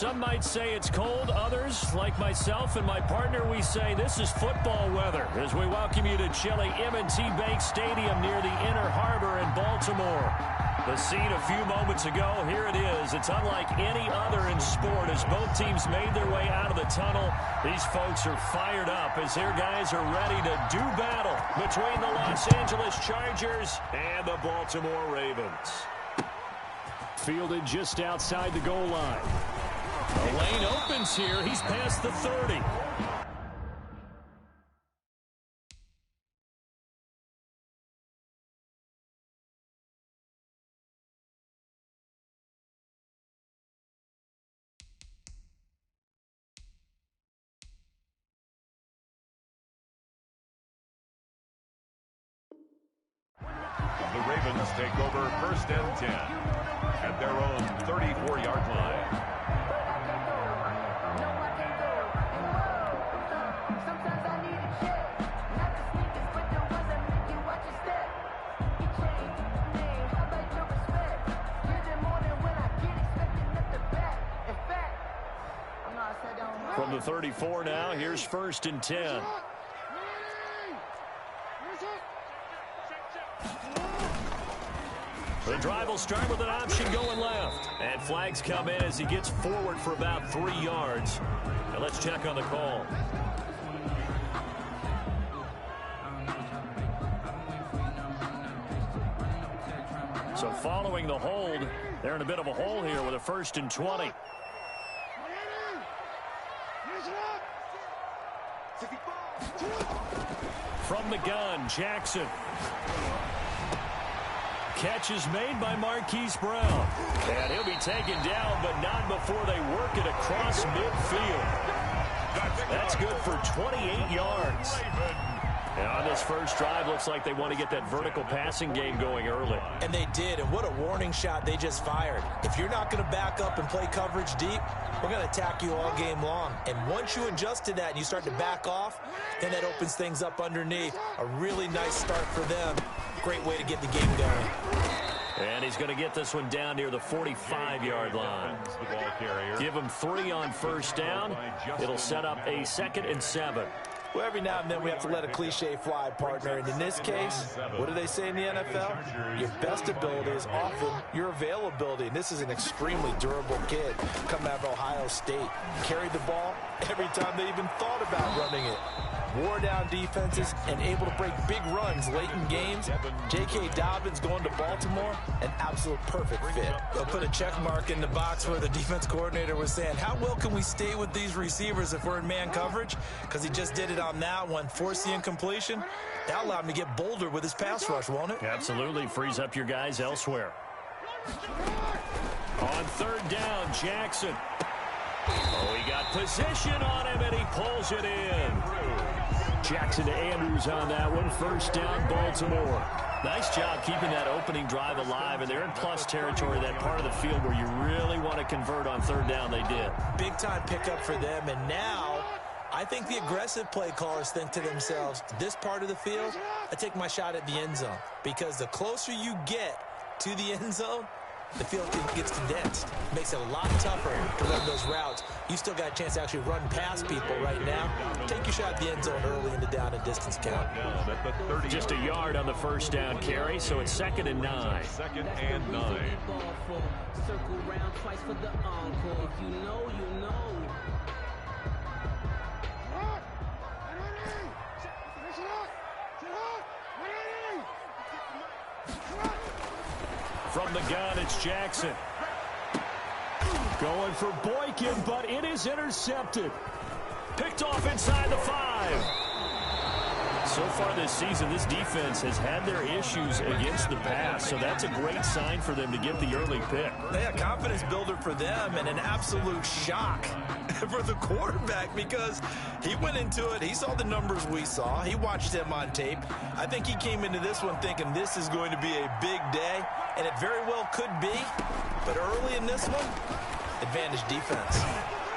Some might say it's cold. Others, like myself and my partner, we say this is football weather as we welcome you to chilly M&T Bank Stadium near the Inner Harbor in Baltimore. The scene a few moments ago, here it is. It's unlike any other in sport as both teams made their way out of the tunnel. These folks are fired up as their guys are ready to do battle between the Los Angeles Chargers and the Baltimore Ravens. Fielded just outside the goal line. The lane opens here. He's past the 30. The Ravens take over 1st and 10 at their own 34-yard line. From the 34 now, here's 1st and 10. The drive will start with an option going left. And flags come in as he gets forward for about 3 yards. And let's check on the call. So following the hold, they're in a bit of a hole here with a 1st and 20. From the gun, Jackson. Catch is made by Marquise Brown. And he'll be taken down, but not before they work it across midfield. That's good for 28 yards. And on this first drive, looks like they want to get that vertical passing game going early. And they did, and what a warning shot they just fired. If you're not going to back up and play coverage deep, we're going to attack you all game long. And once you adjust to that and you start to back off, then that opens things up underneath. A really nice start for them. Great way to get the game going. And he's going to get this one down near the 45-yard line. Give him 3 on 1st down. It'll set up a 2nd and 7. Well, every now and then we have to let a cliche fly, partner. And in this case, what do they say in the NFL? Your best ability is often your availability. And this is an extremely durable kid coming out of Ohio State. Carried the ball every time they even thought about running it. Wore down defenses and able to break big runs late in games. J.K. Dobbins going to Baltimore, an absolute perfect fit. They'll put a check mark in the box where the defense coordinator was saying, how well can we stay with these receivers if we're in man coverage? Because he just did it on that one, forced the incompletion. That allowed him to get bolder with his pass rush, won't it? Absolutely, frees up your guys elsewhere. On 3rd down, Jackson. Oh, he got position on him, and he pulls it in. Jackson to Andrews on that one. 1st down, Baltimore. Nice job keeping that opening drive alive, and they're in plus territory, that part of the field where you really want to convert on 3rd down. They did. Big-time pickup for them, and now I think the aggressive play callers think to themselves, this part of the field, I take my shot at the end zone, because the closer you get to the end zone, the field gets condensed. Makes it a lot tougher to run those routes. You still got a chance to actually run past people right now. Take your shot at the end zone early in the down and distance count. Just a yard on the 1st down carry, so it's 2nd and 9. 2nd and 9. Circle round twice for the encore. If you know, you know. From the gun, it's Jackson. Going for Boykin, but it is intercepted. Picked off inside the 5. So far this season, this defense has had their issues against the pass, so that's a great sign for them to get the early pick. Yeah, confidence builder for them and an absolute shock for the quarterback because he went into it. He saw the numbers we saw. He watched them on tape. I think he came into this one thinking this is going to be a big day, and it very well could be. But early in this one, advantage defense.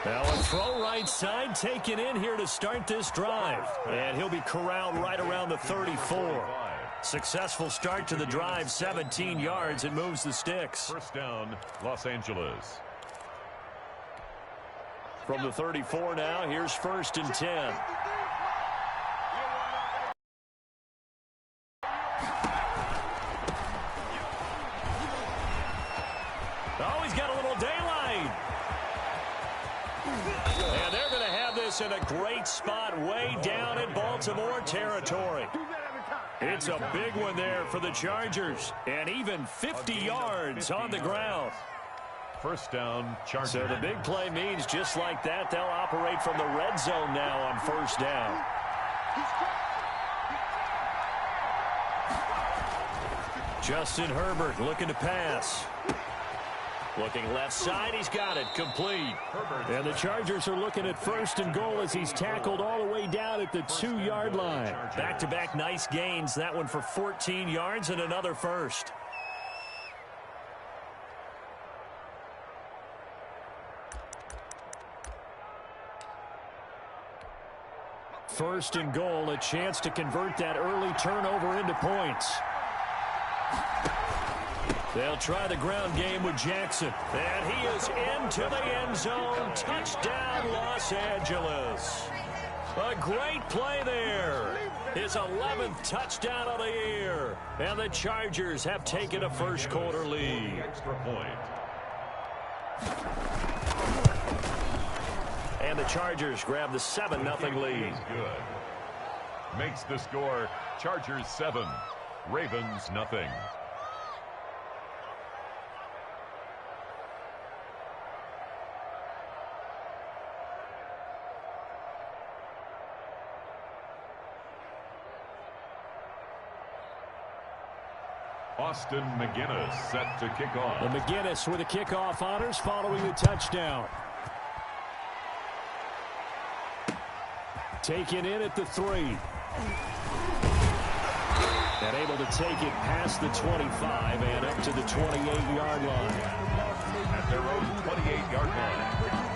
Now a throw right side taken in here to start this drive. And he'll be corralled right around the 34. Successful start to the drive, 17 yards. It moves the sticks. 1st down, Los Angeles. From the 34 now, here's 1st and 10. Oh, he's got a little daylight. And they're going to have this in a great spot way down in Baltimore territory. It's a big one there for the Chargers, and even 50 yards on the ground. First down, Chargers. So the big play means just like that, they'll operate from the red zone now on 1st down. Justin Herbert looking to pass. Looking left side, he's got it, complete. And the Chargers are looking at 1st and goal as he's tackled all the way down at the 2-yard line. Back-to-back nice gains, that one for 14 yards and another first. First and goal, a chance to convert that early turnover into points. They'll try the ground game with Jackson. And he is into the end zone. Touchdown, Los Angeles. A great play there. His 11th touchdown of the year. And the Chargers have taken a first-quarter lead. Extra point. And the Chargers grab the 7-0 lead. Good. Makes the score Chargers 7, Ravens nothing. Austin McGinnis set to kick off. The McGinnis with the kickoff honors following the touchdown. Taken in at the 3. And able to take it past the 25 and up to the 28-yard line. At their own 28-yard line.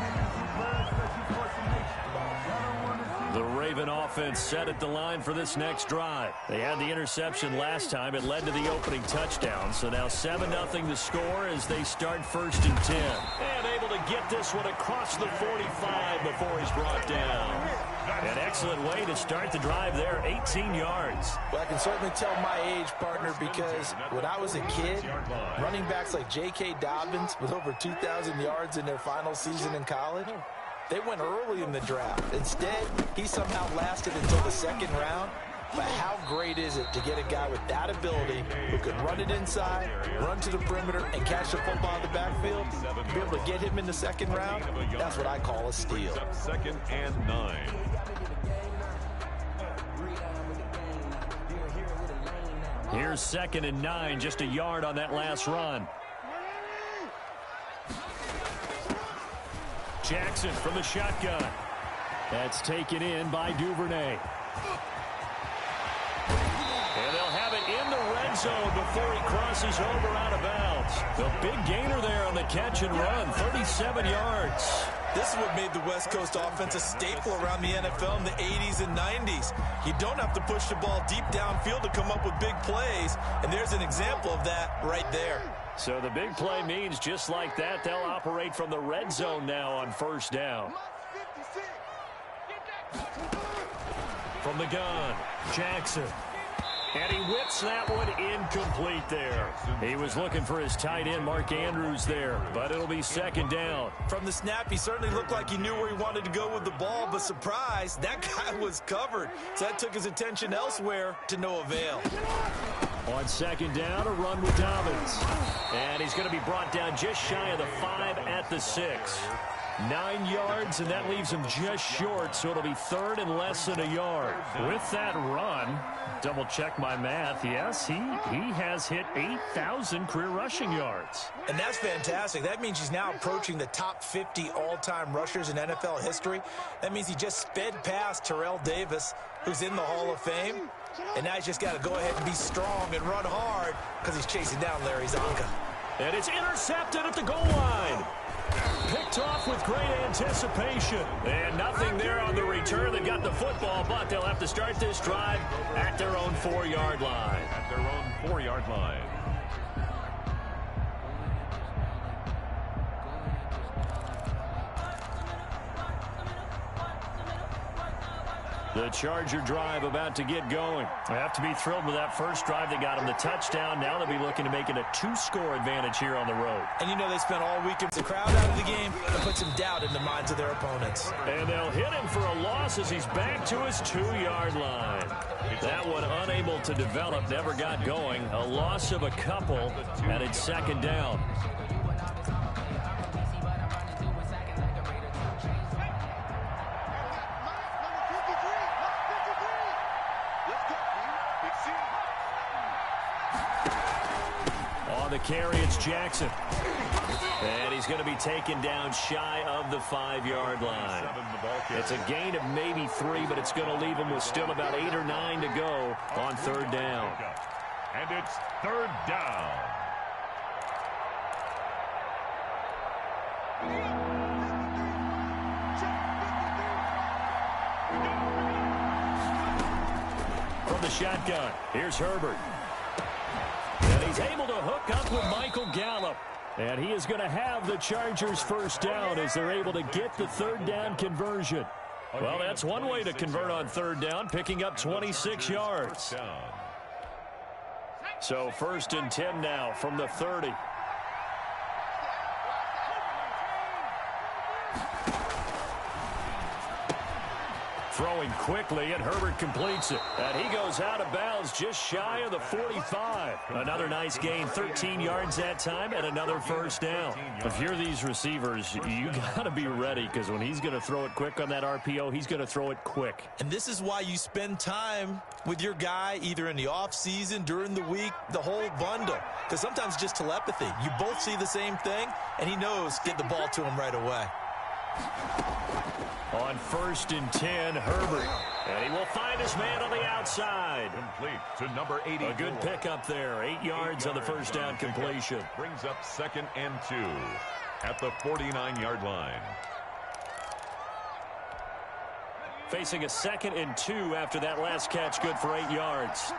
The Raven offense set at the line for this next drive. They had the interception last time. It led to the opening touchdown. So now 7-0 the score as they start 1st and 10. And able to get this one across the 45 before he's brought down. An excellent way to start the drive there, 18 yards. Well, I can certainly tell my age, partner, because when I was a kid, running backs like J.K. Dobbins with over 2,000 yards in their final season in college, they went early in the draft. Instead, he somehow lasted until the 2nd round. But how great is it to get a guy with that ability who can run it inside, run to the perimeter, and catch the football in the backfield? To be able to get him in the 2nd round, that's what I call a steal. 2nd and 9. Here's 2nd and 9, just a yard on that last run. Jackson from the shotgun. That's taken in by Duvernay. And they'll have it in the red zone before he crosses over out of bounds. The big gainer there on the catch and run, 37 yards. This is what made the West Coast offense a staple around the NFL in the 80s and 90s. You don't have to push the ball deep downfield to come up with big plays, and there's an example of that right there. So the big play means just like that, they'll operate from the red zone now on 1st down. From the gun, Jackson. And he whips that one incomplete there. He was looking for his tight end, Mark Andrews, there, but it'll be 2nd down. From the snap, he certainly looked like he knew where he wanted to go with the ball, but surprise, that guy was covered. So that took his attention elsewhere to no avail. On 2nd down, a run with Dobbins. And he's going to be brought down just shy of the 5 at the 6. 9 yards, and that leaves him just short, so it'll be 3rd and less than a yard. With that run, double check my math, yes, he has hit 8,000 career rushing yards. And that's fantastic. That means he's now approaching the top 50 all-time rushers in NFL history. That means he just sped past Terrell Davis, who's in the Hall of Fame. And now he's just got to go ahead and be strong and run hard because he's chasing down Larry Zonka. And it's intercepted at the goal line. Picked off with great anticipation. And nothing there on the return. They got the football, but they'll have to start this drive at their own 4-yard line. At their own 4-yard line. The Charger drive about to get going. They have to be thrilled with that first drive that got them the touchdown. Now they'll be looking to make it a 2-score advantage here on the road. And you know they spent all weekend the crowd out of the game. That puts some doubt in the minds of their opponents. And they'll hit him for a loss as he's back to his 2-yard line. That one unable to develop, never got going. A loss of a couple, and it's second down. On the carry, it's Jackson. And he's going to be taken down shy of the 5-yard line. It's a gain of maybe 3, but it's going to leave him with still about 8 or 9 to go on third down. And it's third down. From the shotgun, here's Herbert. And he's able to hook up with Michael Gallup. And he is going to have the Chargers first down as they're able to get the third down conversion. Well, that's one way to convert on third down, picking up 26 yards. So 1st and 10 now from the 30. Throwing quickly, and Herbert completes it. And he goes out of bounds just shy of the 45. Another nice gain, 13 yards that time, and another first down. If you're these receivers, you got to be ready, because when he's going to throw it quick on that RPO, he's going to throw it quick. And this is why you spend time with your guy, either in the offseason, during the week, the whole bundle. Because sometimes just telepathy. You both see the same thing, and he knows get the ball to him right away. On 1st and 10, Herbert. And he will find his man on the outside. Complete to number 80. A good pickup there. 8 yards on the first down completion. Brings up 2nd and 2 at the 49-yard line. Facing a 2nd and 2 after that last catch, good for 8 yards.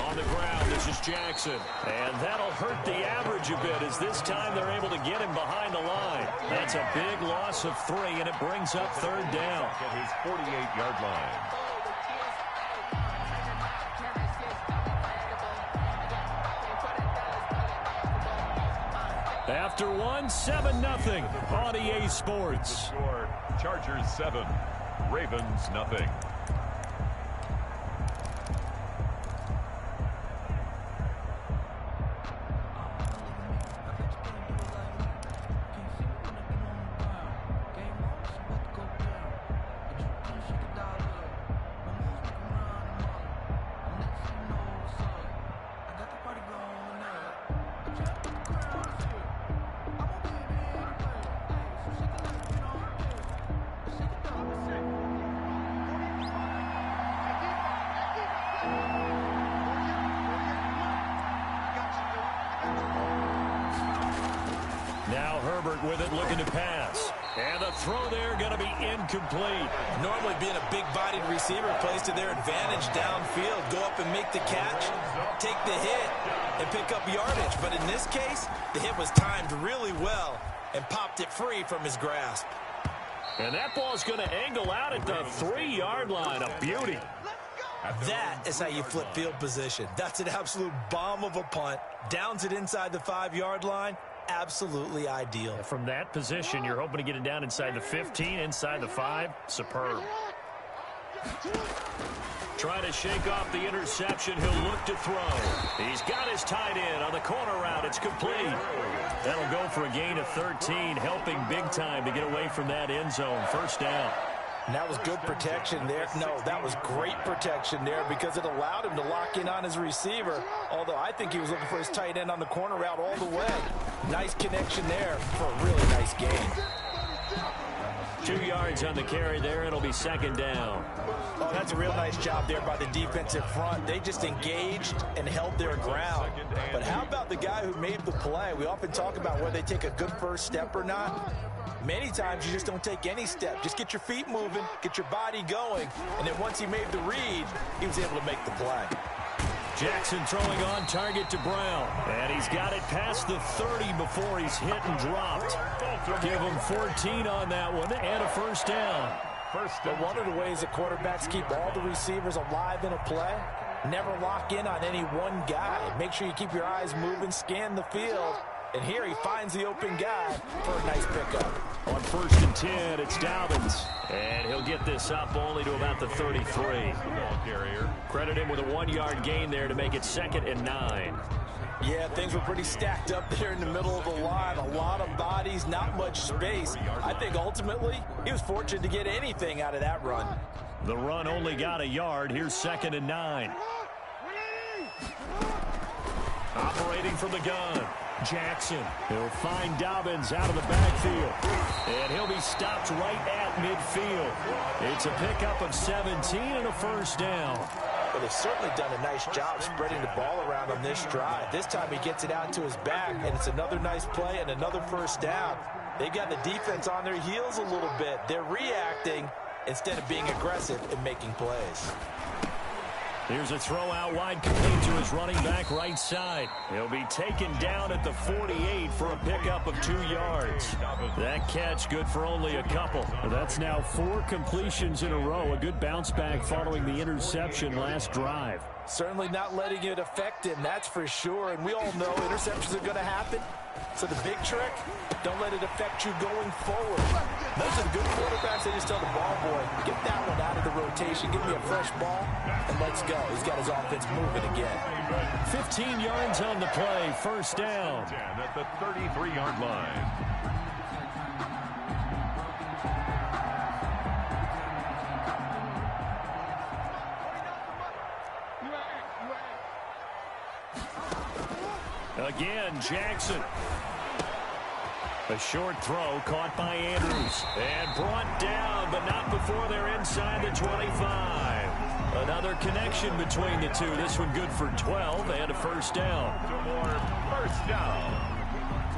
On the ground, this is Jackson. And that'll hurt the average a bit as this time they're able to get him behind the line. That's a big loss of 3, and it brings up third down. At his 48-yard line. After one, 7-0 on EA Sports. Score, Chargers 7, Ravens nothing. Now Herbert with it, looking to pass. And the throw there going to be incomplete. Normally being a big-bodied receiver plays to their advantage downfield. Go up and make the catch, take the hit, and pick up yardage. But in this case, the hit was timed really well and popped it free from his grasp. And that ball's going to angle out at the 3-yard line. A beauty. That is how you flip field position. That's an absolute bomb of a punt. Downs it inside the 5-yard line. Absolutely ideal. From that position, you're hoping to get it down inside the 15, inside the 5. Superb. Trying to shake off the interception. He'll look to throw. He's got his tight end on the corner route. It's complete. That'll go for a gain of 13, helping big time to get away from that end zone. First down. And that was good protection there. No, that was great protection there because it allowed him to lock in on his receiver, although I think he was looking for his tight end on the corner route all the way. Nice connection there for a really nice gain. 2 yards on the carry there. It'll be second down. Oh, that's a real nice job there by the defensive front. They just engaged and held their ground. But how about the guy who made the play? We often talk about whether they take a good first step or not. Many times you just don't take any step. Just get your feet moving, get your body going, and then once he made the read, he was able to make the play. Jackson throwing on target to Brown. And he's got it past the 30 before he's hit and dropped. Give him 14 on that one and a first down. But one of the ways that quarterbacks keep all the receivers alive in a play, never lock in on any one guy. Make sure you keep your eyes moving, scan the field. And here he finds the open guy for a nice pickup. On 1st and 10, it's Dobbins. And he'll get this up only to about the 33. Credit him with a 1-yard gain there to make it 2nd and 9. Yeah, things were pretty stacked up there in the middle of the line. A lot of bodies, not much space. I think ultimately he was fortunate to get anything out of that run. The run only got a yard. Here's 2nd and 9. Operating from the gun. Jackson. He'll find Dobbins out of the backfield. And he'll be stopped right at midfield. It's a pickup of 17 and a 1st down. Well, they've certainly done a nice job spreading the ball around on this drive. This time he gets it out to his back, and it's another nice play and another 1st down. They've got the defense on their heels a little bit. They're reacting instead of being aggressive and making plays. Here's a throw out wide, complete to his running back right side. He'll be taken down at the 48 for a pickup of 2 yards. That catch good for only a couple. That's now 4 completions in a row. A good bounce back following the interception last drive. Certainly not letting it affect him, that's for sure. And we all know interceptions are going to happen. So the big trick, don't let it affect you going forward. Most of the good quarterbacks, they just tell the ball boy, get that one out of the rotation, give me a fresh ball, and let's go. He's got his offense moving again. 15 yards on the play, 1st down. 10 at the 33-yard line. Again, Jackson. A short throw caught by Andrews. And brought down, but not before they're inside the 25. Another connection between the two. This one good for 12 and a 1st down. Baltimore 1st down.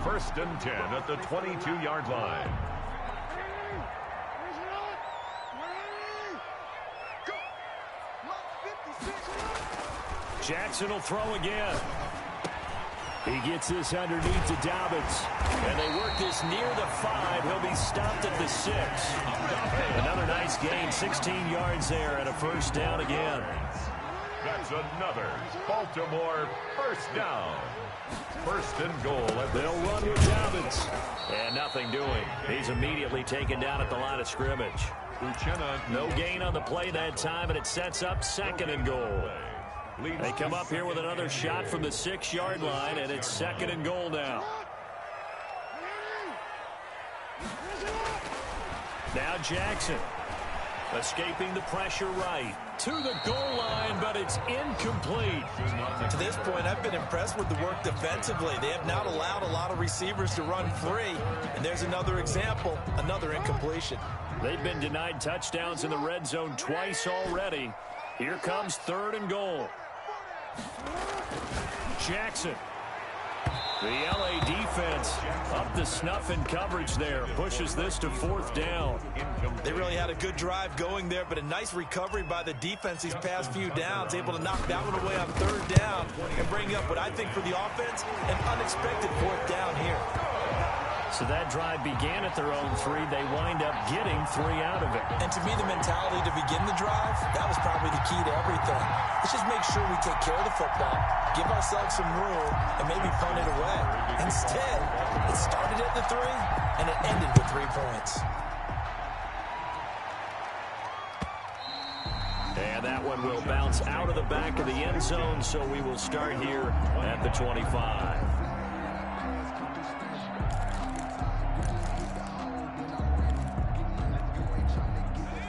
1st and 10 at the 22-yard line. Jackson will throw again. He gets this underneath to Dobbins. And they work this near the 5. He'll be stopped at the 6. Another nice gain, 16 yards there and a 1st down again. That's another Baltimore 1st down. 1st and goal. They'll run with Dobbins. And nothing doing. He's immediately taken down at the line of scrimmage. No gain on the play that time, and it sets up 2nd and goal. They come up here with another shot from the 6-yard line, and it's 2nd and goal now. Now Jackson escaping the pressure right to the goal line, but it's incomplete. To this point, I've been impressed with the work defensively. They have not allowed a lot of receivers to run free, and there's another example, another incompletion. They've been denied touchdowns in the red zone twice already. Here comes 3rd and goal. Jackson. The LA defense up to snuff in coverage there. Pushes this to 4th down. They really had a good drive going there, but a nice recovery by the defense these past few downs. Able to knock that one away on 3rd down and bring up what I think for the offense, an unexpected 4th down here. So that drive began at their own 3. They wind up getting 3 out of it. And to me, the mentality to begin the drive, that was probably the key to everything. Let's just make sure we take care of the football, give ourselves some room, and maybe punt it away. Instead, it started at the 3, and it ended with 3 points. And that one will bounce out of the back of the end zone, so we will start here at the 25.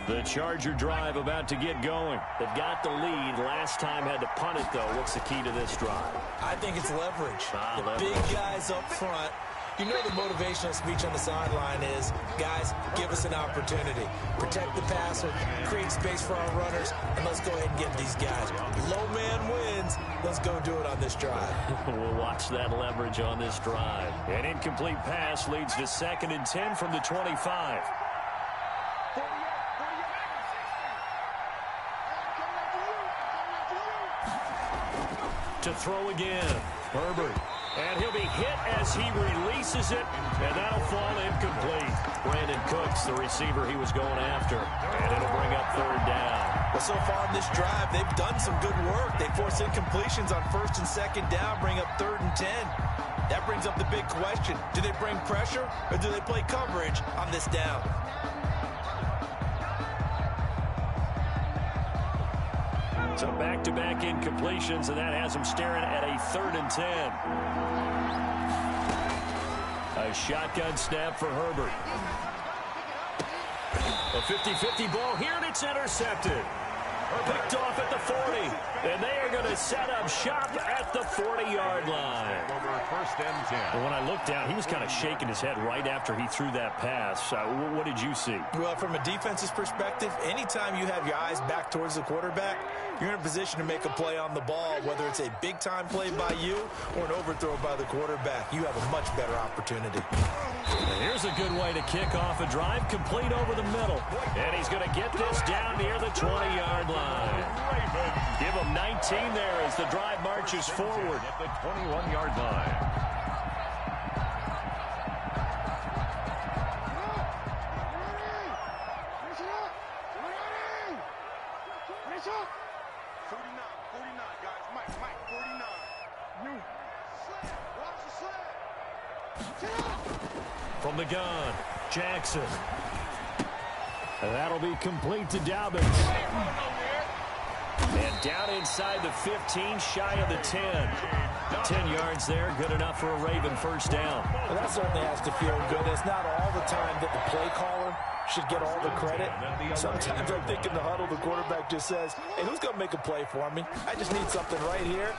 The Charger drive about to get going. They've got the lead. Last time had to punt it, though. What's the key to this drive? I think it's leverage. Leverage. Big guys up front. You know the motivational speech on the sideline is, guys, give us an opportunity. Protect the passer, create space for our runners, and let's go ahead and get these guys. Low man wins. Let's go do it on this drive. We'll watch that leverage on this drive. An incomplete pass leads to 2nd and 10 from the 25. To throw again. Herbert And he'll be hit as he releases it, and that'll fall incomplete. Brandon Cooks, the receiver he was going after, and it'll bring up third down. Well, so far in this drive, they've done some good work. They force incompletions on first and second down, bring up 3rd and 10. That brings up the big question. Do they bring pressure, or do they play coverage on this down? So back-to-back incompletions, and that has them staring at a 3rd and 10. A shotgun snap for Herbert. A 50-50 ball here, and it's intercepted. Picked off at the 40, and they are going to set up shop at the 40-yard line. Over first and 10. Well, when I looked down, he was kind of shaking his head right after he threw that pass. What did you see? Well, from a defense's perspective, anytime you have your eyes back towards the quarterback, you're in a position to make a play on the ball, whether it's a big-time play by you or an overthrow by the quarterback. You have a much better opportunity. And here's a good way to kick off a drive, complete over the middle. And he's going to get this down near the 20-yard line. Give him 19 there as the drive marches forward. At the 21-yard line. From the gun, Jackson. And that'll be complete to Dobbins. And down inside the 15, shy of the 10. 10 yards there, good enough for a Raven first down. Well, that certainly has to feel good. It's not all the time that the play caller should get all the credit. Sometimes I think in the huddle, the quarterback just says, hey, who's going to make a play for me? I just need something right here.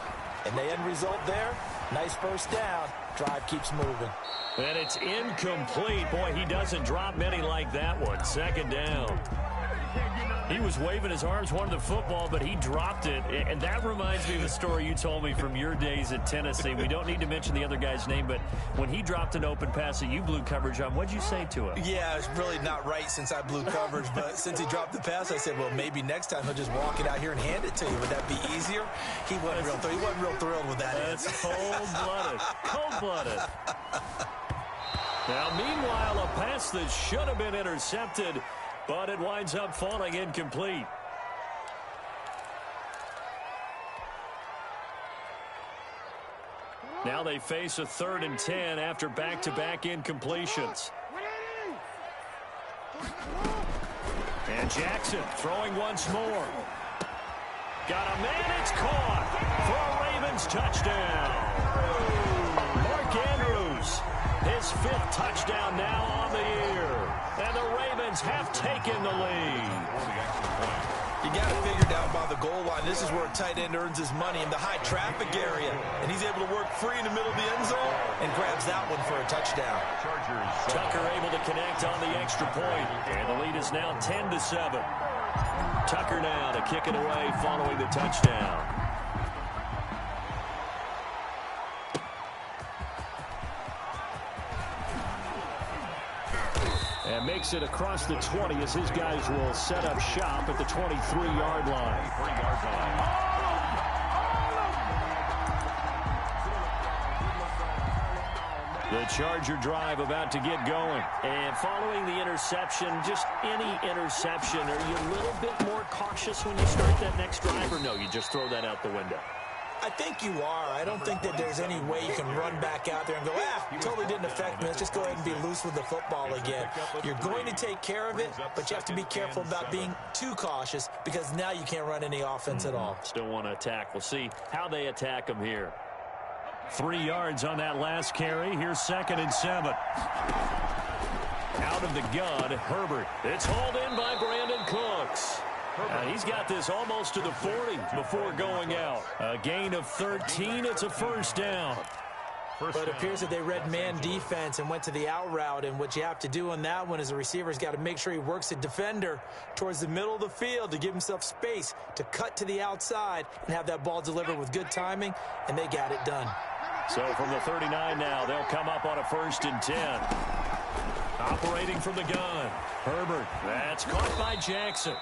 And the end result there, nice first down. Drive keeps moving. And it's incomplete. Boy, he doesn't drop many like that one. Second down. He was waving his arms, wanted the football, but he dropped it. And that reminds me of a story you told me from your days at Tennessee. We don't need to mention the other guy's name, but when he dropped an open pass that you blew coverage on, what'd you say to him? Yeah, it's really not right since I blew coverage, but since he dropped the pass, I said, well, maybe next time he'll just walk it out here and hand it to you. Would that be easier? He wasn't real thrilled with that. That's cold-blooded. Cold-blooded. Now, meanwhile, a pass that should have been intercepted, but it winds up falling incomplete. Now they face a 3rd and 10 after back-to-back incompletions. And Jackson throwing once more. Got a man, it's caught for a Ravens touchdown. Mark Andrews, his 5th touchdown now on the year. And the Ravens have taken the lead. You got it figured out by the goal line. This is where a tight end earns his money in the high traffic area. And he's able to work free in the middle of the end zone and grabs that one for a touchdown. Tucker able to connect on the extra point. And the lead is now 10-7. Tucker now to kick it away following the touchdown. And makes it across the 20 as his guys will set up shop at the 23-yard line. The Charger drive about to get going. And following the interception, just any interception, are you a little bit more cautious when you start that next drive, or no, you just throw that out the window? I think you are. I don't think that there's any way you can run back out there and go, totally didn't affect me. Let's just go ahead and be loose with the football again. You're going to take care of it, but you have to be careful about being too cautious because now you can't run any offense at all. Still want to attack. We'll see how they attack them here. 3 yards on that last carry. Here's 2nd and 7. Out of the gun, Herbert. It's hauled in by Brandon Cooks. He's got this almost to the 40 before going out. A gain of 13. It's a first down. But it appears that they read man defense and went to the out route. And what you have to do on that one is the receiver's got to make sure he works the defender towards the middle of the field to give himself space to cut to the outside and have that ball delivered with good timing. And they got it done. So from the 39 now, they'll come up on a 1st and 10. Operating from the gun. Herbert. That's caught by Jackson.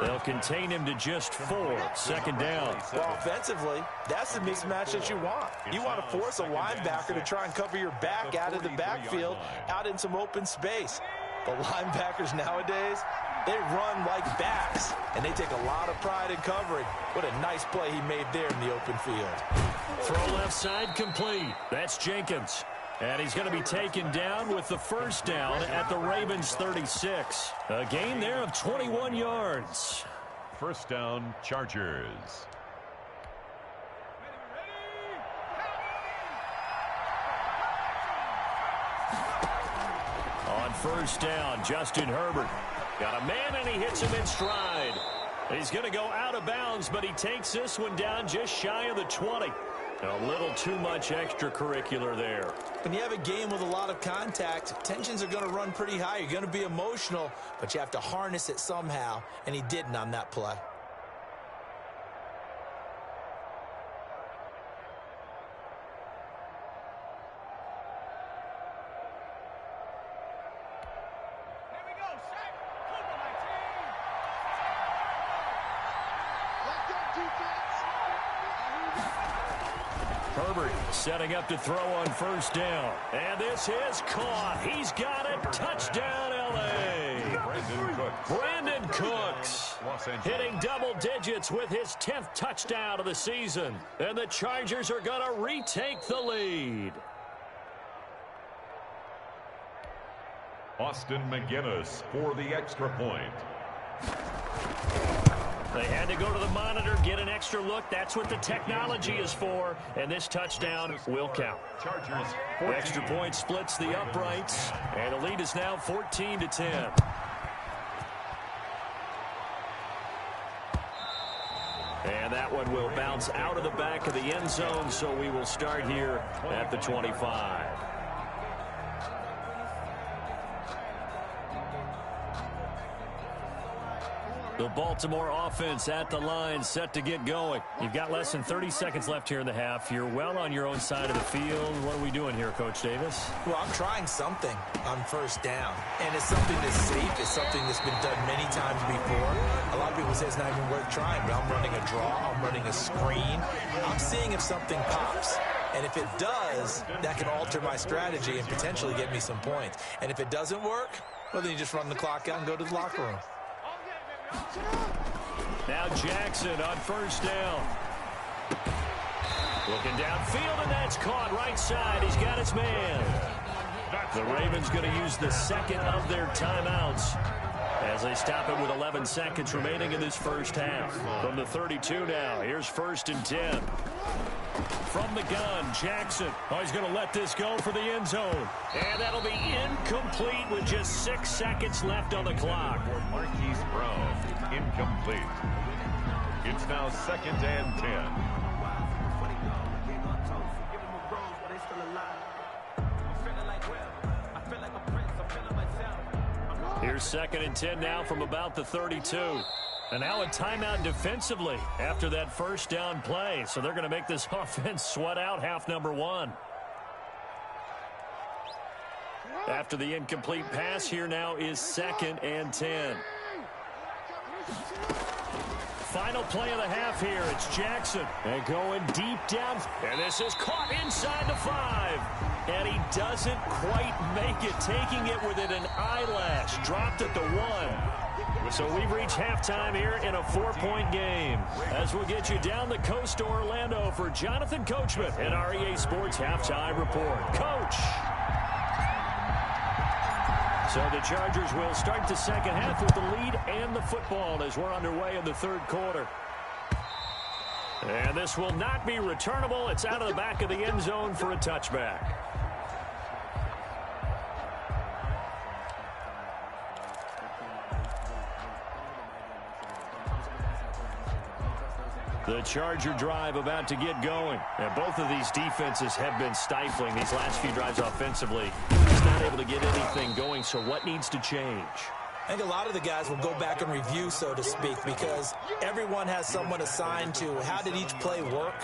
They'll contain him to just 4. Second down. Well, offensively, that's the mismatch that you want. You want to force a linebacker to try and cover your back out of the backfield, out in some open space. But linebackers nowadays, they run like backs, and they take a lot of pride in covering. What a nice play he made there in the open field. Throw left side complete. That's Jenkins. And he's going to be taken down with the first down at the Ravens 36. A gain there of 21 yards. First down, Chargers. On first down, Justin Herbert. Got a man, and he hits him in stride. He's going to go out of bounds, but he takes this one down just shy of the 20. A little too much extracurricular there. When you have a game with a lot of contact, tensions are going to run pretty high. You're going to be emotional, but you have to harness it somehow, and he didn't on that play. Herbert setting up to throw on first down. And this is caught. He's got it. Touchdown, L.A. Brandon Cooks hitting double digits with his 10th touchdown of the season. And the Chargers are going to retake the lead. Austin McGinnis for the extra point. They had to go to the monitor, get an extra look. That's what the technology is for. And this touchdown will count. Chargers. The extra point splits the uprights. And the lead is now 14-10. And that one will bounce out of the back of the end zone. So we will start here at the 25. The Baltimore offense at the line, set to get going. You've got less than 30 seconds left here in the half. You're well on your own side of the field. What are we doing here, Coach Davis? Well, I'm trying something on first down. And it's something that's safe. It's something that's been done many times before. A lot of people say it's not even worth trying, but I'm running a draw. I'm running a screen. I'm seeing if something pops. And if it does, that can alter my strategy and potentially get me some points. And if it doesn't work, well, then you just run the clock out and go to the locker room. Now Jackson on first down. Looking downfield, and that's caught right side. He's got his man. The Ravens going to use the second of their timeouts as they stop it with 11 seconds remaining in this first half. From the 32 now, here's 1st and 10. From the gun, Jackson. Oh, he's going to let this go for the end zone. And that'll be incomplete with just 6 seconds left on the clock. Marquise Brown, incomplete. It's now 2nd and 10. Here's 2nd and 10 now from about the 32. And now a timeout defensively after that first down play. So they're going to make this offense sweat out half number 1. After the incomplete pass, here now is 2nd and 10. Final play of the half here. It's Jackson. And going deep down. And this is caught inside the 5. And he doesn't quite make it. Taking it within an eyelash. Dropped at the 1. So we've reached halftime here in a 4-point game. As we'll get you down the coast to Orlando for Jonathan Coachman at our EA Sports Halftime Report. Coach! So the Chargers will start the second half with the lead and the football as we're underway in the 3rd quarter. And this will not be returnable. It's out of the back of the end zone for a touchback. The Charger drive about to get going. And both of these defenses have been stifling these last few drives offensively. Just not able to get anything going, so what needs to change? I think a lot of the guys will go back and review, so to speak, because everyone has someone assigned to how did each play work.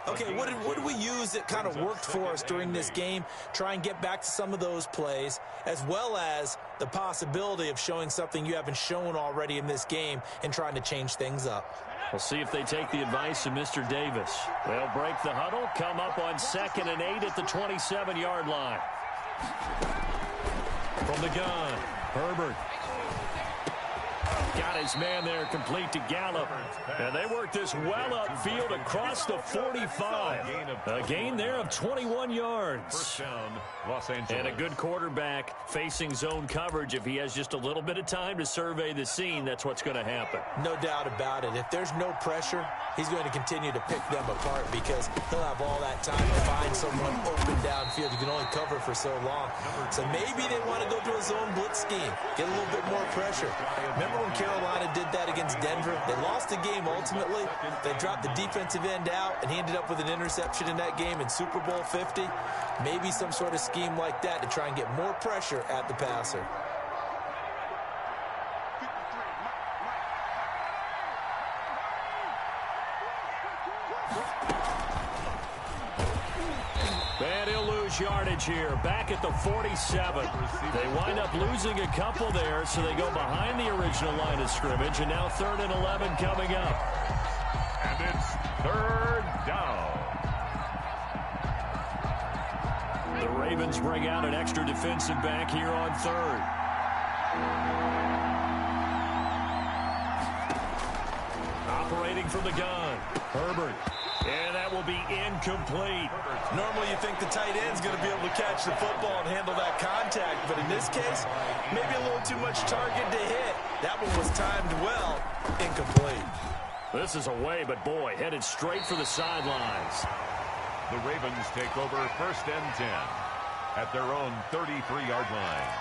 okay, what did we use that kind of worked for us during this game? Try and get back to some of those plays, as well as the possibility of showing something you haven't shown already in this game and trying to change things up. We'll see if they take the advice of Mr. Davis. They'll break the huddle, come up on 2nd and 8 at the 27-yard line. From the gun, Herbert. Got his man there complete to Gallup. And they work this well upfield across the 45. A gain there of 21 yards. First down, Los Angeles. And a good quarterback facing zone coverage. If he has just a little bit of time to survey the scene, that's what's going to happen. No doubt about it. If there's no pressure, he's going to continue to pick them apart because he'll have all that time to find someone open downfield. You can only cover for so long. So maybe they want to go to a zone blitz scheme, get a little bit more pressure. Remember when Carolina did that against Denver? They lost the game ultimately. They dropped the defensive end out, and he ended up with an interception in that game in Super Bowl 50. Maybe some sort of scheme like that to try and get more pressure at the passer. And he'll lose yardage here, back at the 47. They wind up losing a couple there, so they go behind the original line of scrimmage, and now 3rd and 11 coming up. And it's 3rd down. The Ravens bring out an extra defensive back here on 3rd. Operating from the gun, Herbert. And that will be incomplete. Normally you think the tight end's going to be able to catch the football and handle that contact, but in this case, maybe a little too much target to hit. That one was timed well, incomplete. This is away, but boy, headed straight for the sidelines. The Ravens take over 1st and 10 at their own 33-yard line.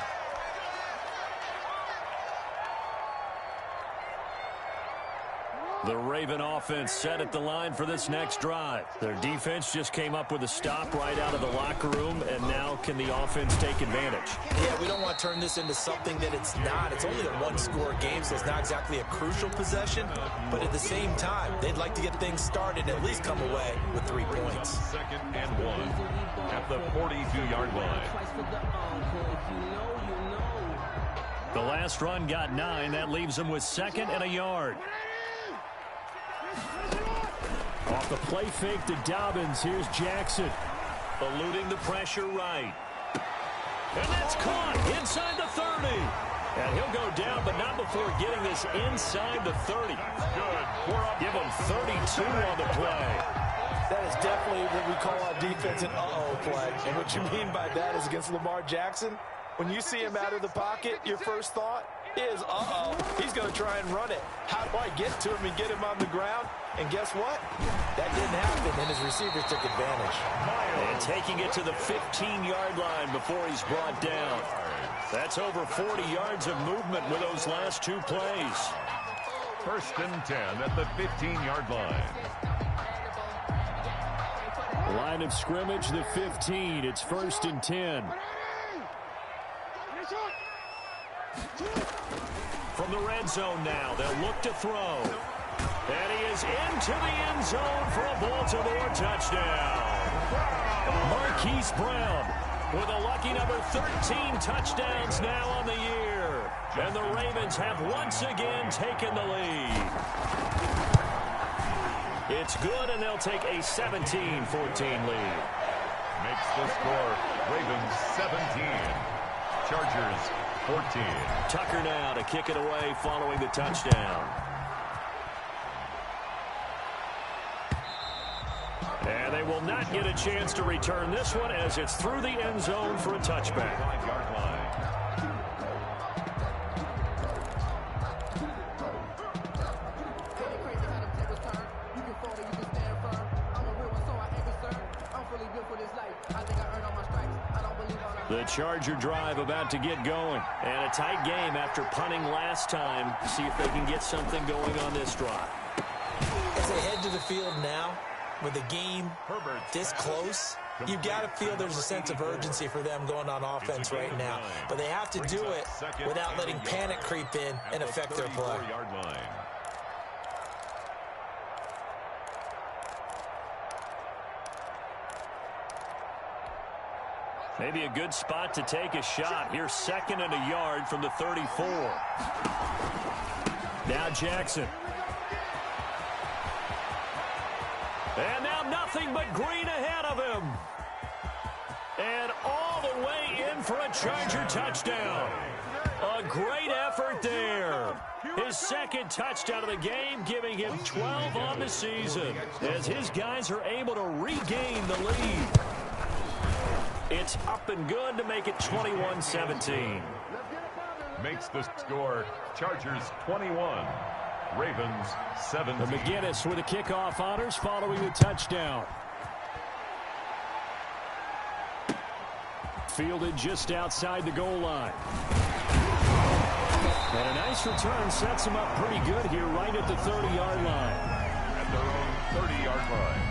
The Raven offense set at the line for this next drive. Their defense just came up with a stop right out of the locker room, and now can the offense take advantage? Yeah, we don't want to turn this into something that it's not. It's only a one-score game, so it's not exactly a crucial possession, but at the same time, they'd like to get things started and at least come away with 3 points. 2nd and 1 at the 42-yard line. The last run got 9. That leaves them with 2nd and a yard. Off the play fake to Dobbins. Here's Jackson. Eluding the pressure right. And that's caught inside the 30. And he'll go down, but not before getting this inside the 30. Good. Give him 32 on the play. That is definitely what we call our defense an uh-oh play. And what you mean by that is against Lamar Jackson, when you see him out of the pocket, your first thought is, uh-oh, he's going to try and run it. How do I get to him and get him on the ground? And guess what? That didn't happen, and his receivers took advantage. And taking it to the 15-yard line before he's brought down. That's over 40 yards of movement with those last 2 plays. 1st and 10 at the 15-yard line. Line of scrimmage, the 15. It's 1st and 10. From the red zone now, they'll look to throw. And he is into the end zone for a Baltimore touchdown. Marquise Brown with a lucky number 13 touchdowns now on the year. And the Ravens have once again taken the lead. It's good, and they'll take a 17-14 lead. Makes the score Ravens 17. Chargers 14. Tucker now to kick it away following the touchdown. And they will not get a chance to return this one as it's through the end zone for a touchback. 5-yard line. The Charger drive about to get going. And a tight game after punting last time. See if they can get something going on this drive. As they head to the field now, with the game this close, you've got to feel there's a sense of urgency for them going on offense right now. But they have to do it without letting panic creep in and affect their play. Maybe a good spot to take a shot. Here's 2nd and a yard from the 34. Now Jackson. And now nothing but green ahead of him. And all the way in for a Charger touchdown. A great effort there. His 2nd touchdown of the game, giving him 12 on the season, as his guys are able to regain the lead. It's up and good to make it 21-17. Makes the score Chargers 21, Ravens 17. McGinnis with the kickoff honors following the touchdown. Fielded just outside the goal line. And a nice return sets him up pretty good here right at the 30-yard line. At their own 30-yard line.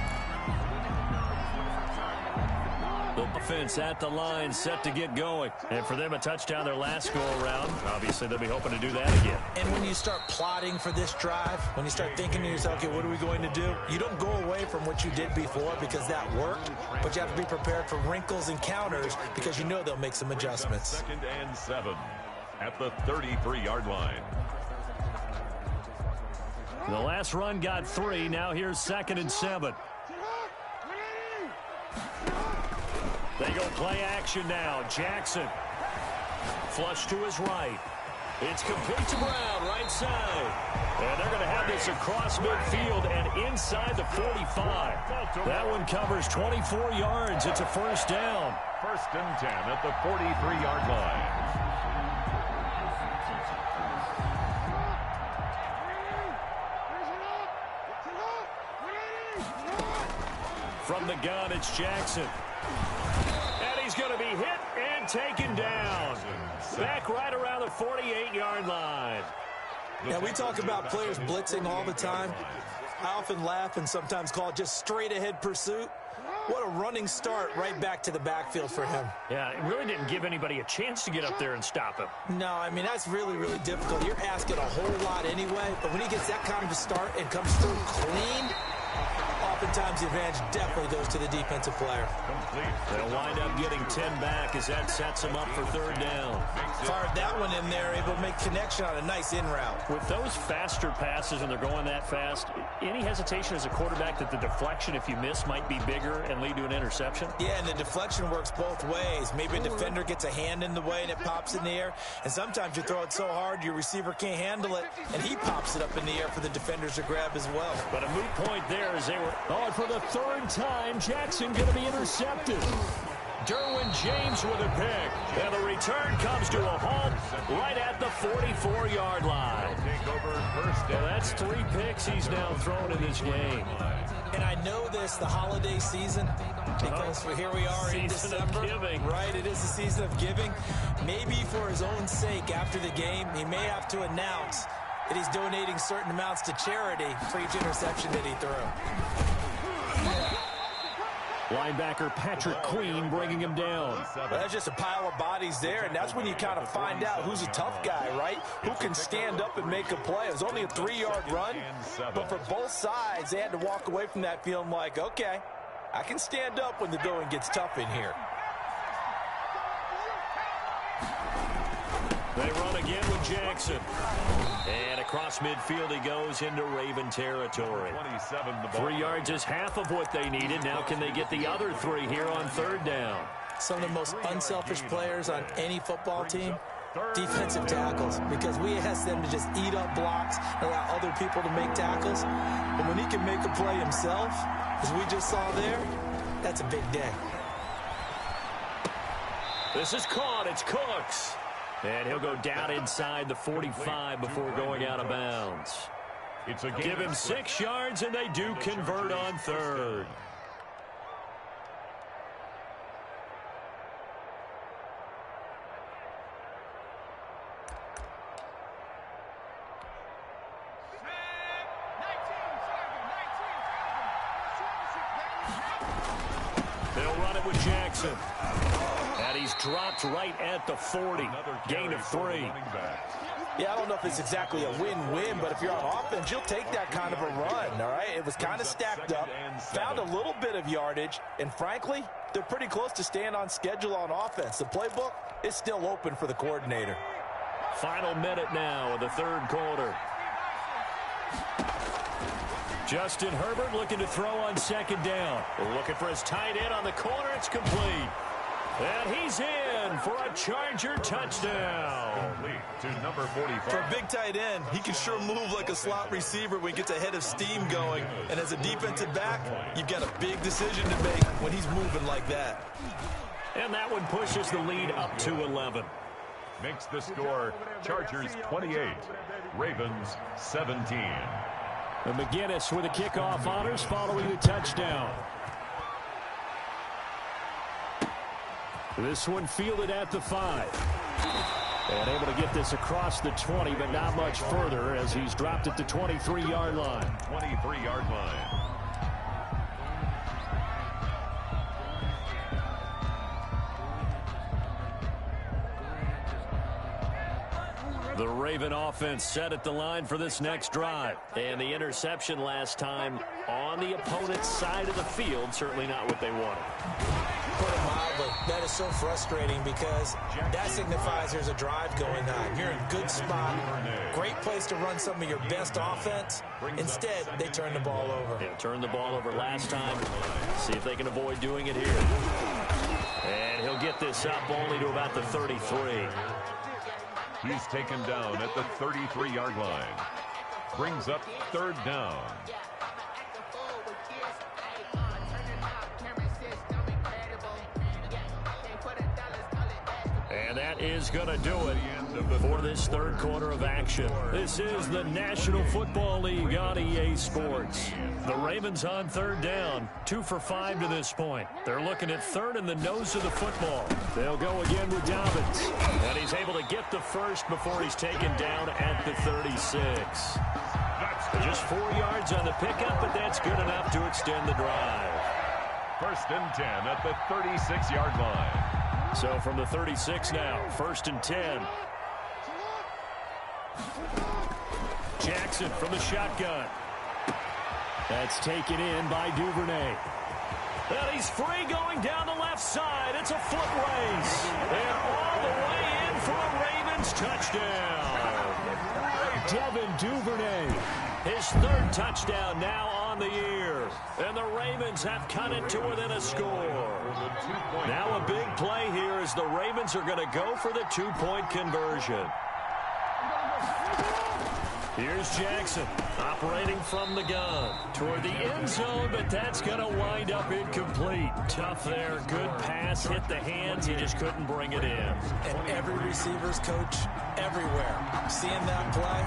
The offense at the line, set to get going. And for them, a touchdown their last go-around. Obviously, they'll be hoping to do that again. And when you start plotting for this drive, when you start thinking to yourself, okay, what are we going to do? You don't go away from what you did before because that worked, but you have to be prepared for wrinkles and counters because you know they'll make some adjustments. 2nd and 7 at the 33-yard line. The last run got 3. Now here's 2nd and 7. They go play action now. Jackson. Flush to his right. It's complete to Brown, right side. And they're going to have this across midfield and inside the 45. That one covers 24 yards. It's a first down. 1st and 10 at the 43-yard line. From the gun, it's Jackson. And he's going to be hit and taken down. Back right around the 48-yard line. Yeah, we talk about players blitzing all the time. I often laugh and sometimes call it just straight-ahead pursuit. What a running start right back to the backfield for him. Yeah, it really didn't give anybody a chance to get up there and stop him. No, I mean, that's really, really difficult. You're asking a whole lot anyway, but when he gets that kind of a start and comes through clean, oftentimes the advantage definitely goes to the defensive player. They'll wind up getting 10 back as that sets them up for 3rd down. Fired that one in there, able to make connection on a nice in route. With those faster passes and they're going that fast, any hesitation as a quarterback that the deflection, if you miss, might be bigger and lead to an interception? Yeah, and the deflection works both ways. Maybe a defender gets a hand in the way and it pops in the air, and sometimes you throw it so hard your receiver can't handle it, and he pops it up in the air for the defenders to grab as well. But a moot point there as they were on for the 3rd time. Jackson going to be intercepted. Derwin James with a pick. And the return comes to a halt right at the 44-yard line. Well, that's 3 picks he's now thrown in this game. And I know this, the holiday season, because here we are in December. Right, it is the season of giving. Maybe for his own sake, after the game, he may have to announce that he's donating certain amounts to charity for each interception that he threw. Linebacker Patrick Queen bringing him down. Well, that's just a pile of bodies there, and that's when you kind of find out who's a tough guy, right? Who can stand up and make a play. It was only a 3-yard run, but for both sides, they had to walk away from that feeling like, okay, I can stand up when the going gets tough in here. They run again with Jackson. And across midfield he goes into Raven territory. 3 yards is half of what they needed. Now can they get the other 3 here on 3rd down? Some of the most unselfish players on any football team, defensive tackles, because we ask them to just eat up blocks and allow other people to make tackles. But when he can make a play himself, as we just saw there, that's a big day. This is caught. It's Cooks. And he'll go down inside the 45 before going out of bounds. Give him 6 yards, and they do convert on 3rd. They'll run it with Jackson. And he's dropped right at the 40. Gain of 3. Yeah, I don't know if it's exactly a win-win, but if you're on offense, you'll take that kind of a run, all right? It was kind of stacked up, found a little bit of yardage, and frankly, they're pretty close to staying on schedule on offense. The playbook is still open for the coordinator. Final minute now of the third quarter. Justin Herbert looking to throw on second down. Looking for his tight end on the corner. It's complete. And he's in for a Charger touchdown. To number 45. For a big tight end, he can sure move like a slot receiver when he gets a head of steam going. And as a defensive back, you've got a big decision to make when he's moving like that. And that one pushes the lead up to 11. Makes the score Chargers 28, Ravens 17. And McGinnis with the kickoff honors following the touchdown. This one fielded at the 5. And able to get this across the 20, but not much further as he's dropped at the 23-yard line. 23-yard line. The Raven offense set at the line for this next drive. And the interception last time on the opponent's side of the field, certainly not what they wanted. Put it mildly, that is so frustrating because that signifies there's a drive going on. You're in a good spot, great place to run some of your best offense. Instead, they turn the ball over. Yeah, turned the ball over last time. See if they can avoid doing it here. And he'll get this up only to about the 33. He's taken down at the 33-yard line. Brings up third down. And that is going to do it for this third quarter of action. This is the National Football League on EA Sports. The Ravens on third down, 2 for 5 to this point. They're looking at third in the nose of the football. They'll go again with Dobbins. And he's able to get the first before he's taken down at the 36. Just 4 yards on the pickup, but that's good enough to extend the drive. First and 10 at the 36-yard line. So from the 36 now, 1st and 10. Jackson from the shotgun. That's taken in by Duvernay. And he's free going down the left side. It's a foot race. And all the way in for a Ravens touchdown. Devin Duvernay, his 3rd touchdown now on the year. And the Ravens have cut it to within a score. Now a big play here as the Ravens are going to go for the 2-point conversion. Here's Jackson operating from the gun toward the end zone, but that's going to wind up incomplete. Tough there. Good pass. Hit the hands. He just couldn't bring it in. And every receiver's coach everywhere. Seeing that play,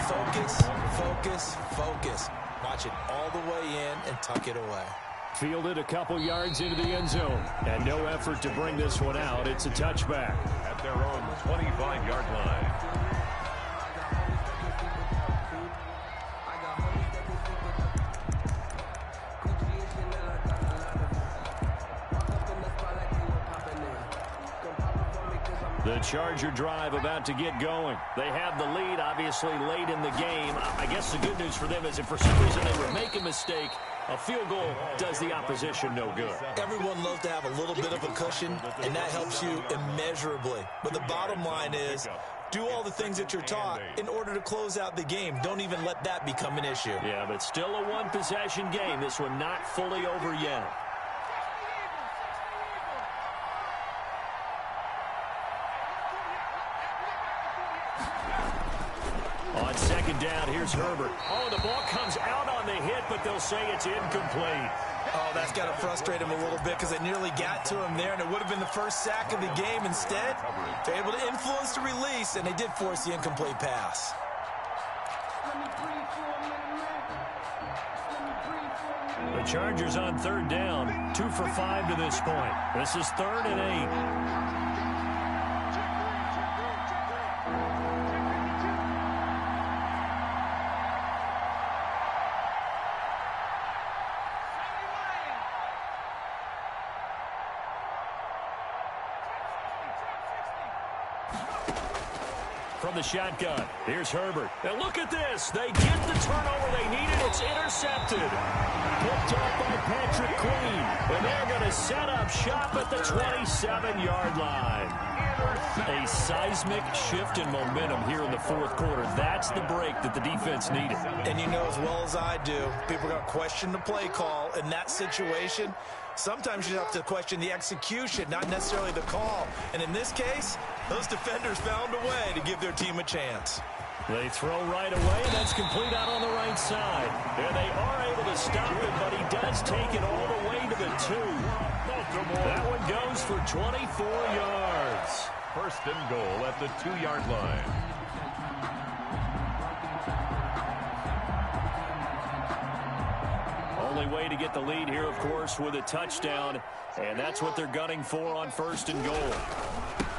focus, focus, focus. Watch it all the way in and tuck it away. Fielded a couple yards into the end zone. And no effort to bring this one out. It's a touchback. At their own 25-yard line. The Charger drive about to get going. They have the lead, obviously, late in the game. I guess the good news for them is if for some reason they would make a mistake, a field goal does the opposition no good. Everyone loves to have a little bit of a cushion, and that helps you immeasurably. But the bottom line is, do all the things that you're taught in order to close out the game. Don't even let that become an issue. Yeah, but still a one-possession game. This one not fully over yet. On second down, here's Herbert. Oh, the ball comes out on the hit, but they'll say it's incomplete. Oh, that's got to frustrate him a little bit because they nearly got to him there, and it would have been the first sack of the game. Instead, they're able to influence the release, and they did force the incomplete pass. The Chargers on third down, 2 for 5 to this point. This is 3rd and 8. from the shotgun. Here's Herbert. And look at this. They get the turnover they needed. It's intercepted. Picked off by Patrick Queen. And they're going to set up shop at the 27-yard line. A seismic shift in momentum here in the fourth quarter. That's the break that the defense needed. And you know as well as I do, people are going to question the play call in that situation. Sometimes you have to question the execution, not necessarily the call. And in this case, those defenders found a way to give their team a chance. They throw right away, and that's complete out on the right side. And they are able to stop it, but he does take it all the way to the 2. That one goes for 24 yards. First and goal at the 2-yard line. Only way to get the lead here, of course, with a touchdown. And that's what they're gunning for on first and goal.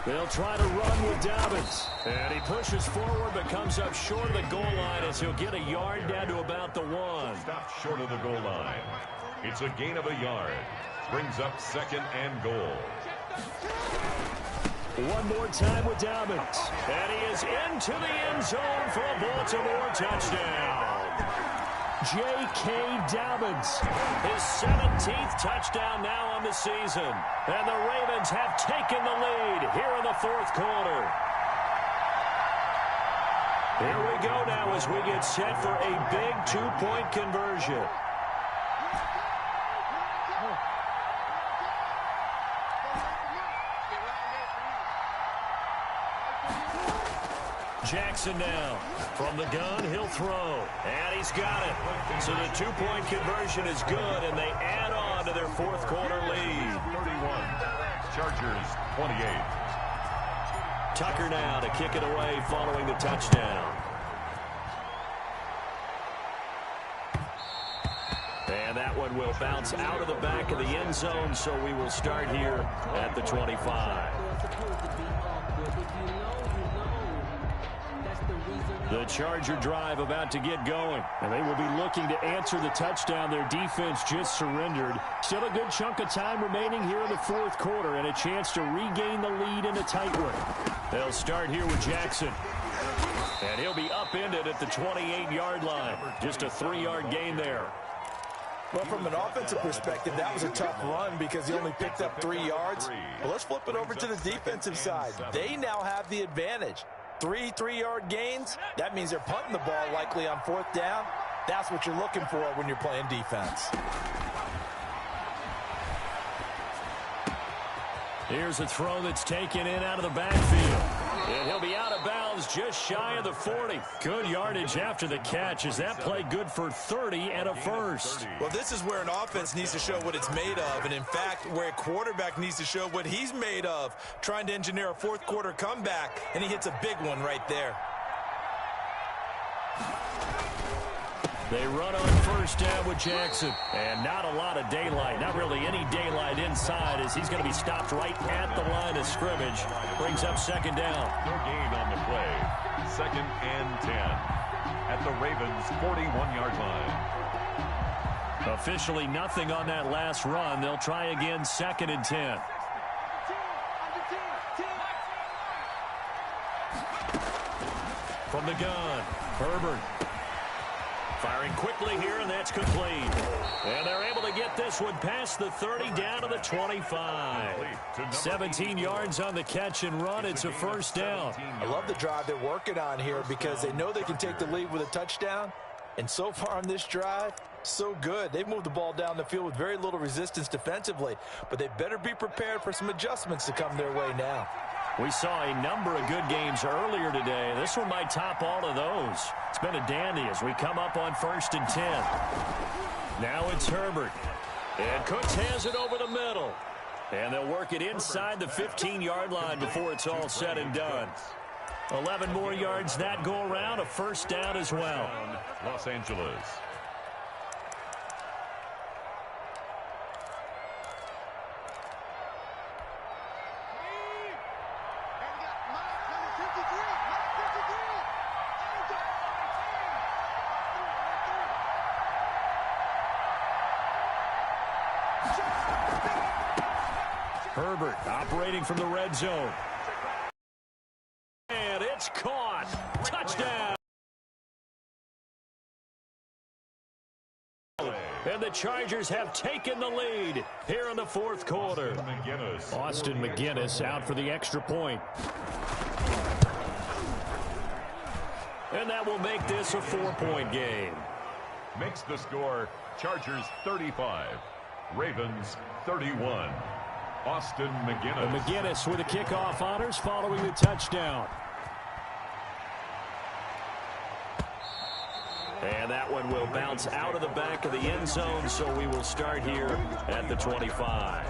They'll try to run with Dobbins. And he pushes forward but comes up short of the goal line as he'll get a yard down to about the 1. Stop short of the goal line. It's a gain of a yard. Brings up second and goal. One more time with Dobbins. And he is into the end zone for a Baltimore touchdown. J.K. Dobbins, his 17th touchdown now on the season. And the Ravens have taken the lead here in the fourth quarter. Here we go now as we get set for a big 2-point conversion. Jackson now. From the gun, he'll throw. And he's got it. So the 2-point conversion is good, and they add on to their fourth quarter lead. 31. Chargers 28. Tucker now to kick it away following the touchdown. And that one will bounce out of the back of the end zone, so we will start here at the 25. The Charger drive about to get going, and they will be looking to answer the touchdown their defense just surrendered. Still a good chunk of time remaining here in the fourth quarter and a chance to regain the lead in a tight one. They'll start here with Jackson, and he'll be upended at the 28-yard line. Just a 3-yard gain there. Well, from an offensive perspective, that was a tough run because he only picked up 3 yards. Well, let's flip it over to the defensive side. They now have the advantage. 3 3-yard gains, that means they're punting the ball likely on 4th down. That's what you're looking for when you're playing defense. Here's a throw that's taken in out of the backfield. And he'll be out of bounds just shy of the 40. Good yardage after the catch. Is that play good for 30 and a first? Well, this is where an offense needs to show what it's made of. And, in fact, where a quarterback needs to show what he's made of, trying to engineer a fourth quarter comeback. And he hits a big one right there. They run on first down with Jackson. And not a lot of daylight. Not really any daylight inside as he's going to be stopped right at the line of scrimmage. Brings up second down. No gain on the play. Second and 10 at the Ravens' 41-yard line. Officially nothing on that last run. They'll try again second and 10. From the gun, Herbert. Firing quickly here, and that's complete. And they're able to get this one past the 30 down to the 25. 17 yards on the catch and run. It's a first down. I love the drive they're working on here because they know they can take the lead with a touchdown. And so far on this drive, so good. They've moved the ball down the field with very little resistance defensively. But they better be prepared for some adjustments to come their way now. We saw a number of good games earlier today. This one might top all of those. It's been a dandy as we come up on first and 10. Now it's Herbert. And Cooks has it over the middle. And they'll work it inside the 15-yard line before it's all said and done. 11 more yards that go around, a first down as well. Los Angeles. Herbert operating from the red zone. And it's caught. Chargers have taken the lead here in the fourth quarter. Austin McGinnis out for the extra point. And that will make this a 4-point game. Makes the score Chargers 35, Ravens 31. Austin McGinnis. And McGinnis with the kickoff honors following the touchdown. And that one will bounce out of the back of the end zone, so we will start here at the 25.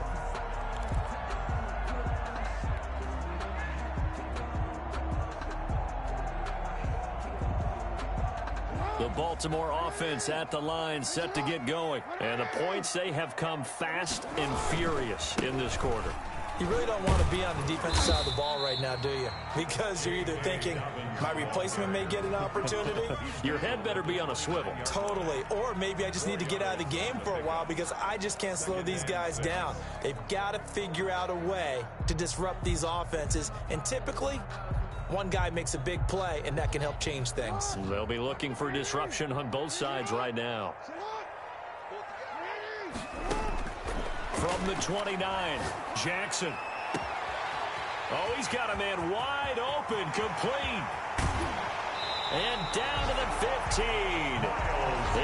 The Baltimore offense at the line, set to get going. And the points, they have come fast and furious in this quarter. You really don't want to be on the defensive side of the ball right now, do you? Because you're either thinking, my replacement may get an opportunity. Your head better be on a swivel. Totally. Or maybe I just need to get out of the game for a while because I just can't slow these guys down. They've got to figure out a way to disrupt these offenses. And typically, one guy makes a big play, and that can help change things. They'll be looking for disruption on both sides right now. From the 29, Jackson. Oh, he's got a man wide open, complete. And down to the 15.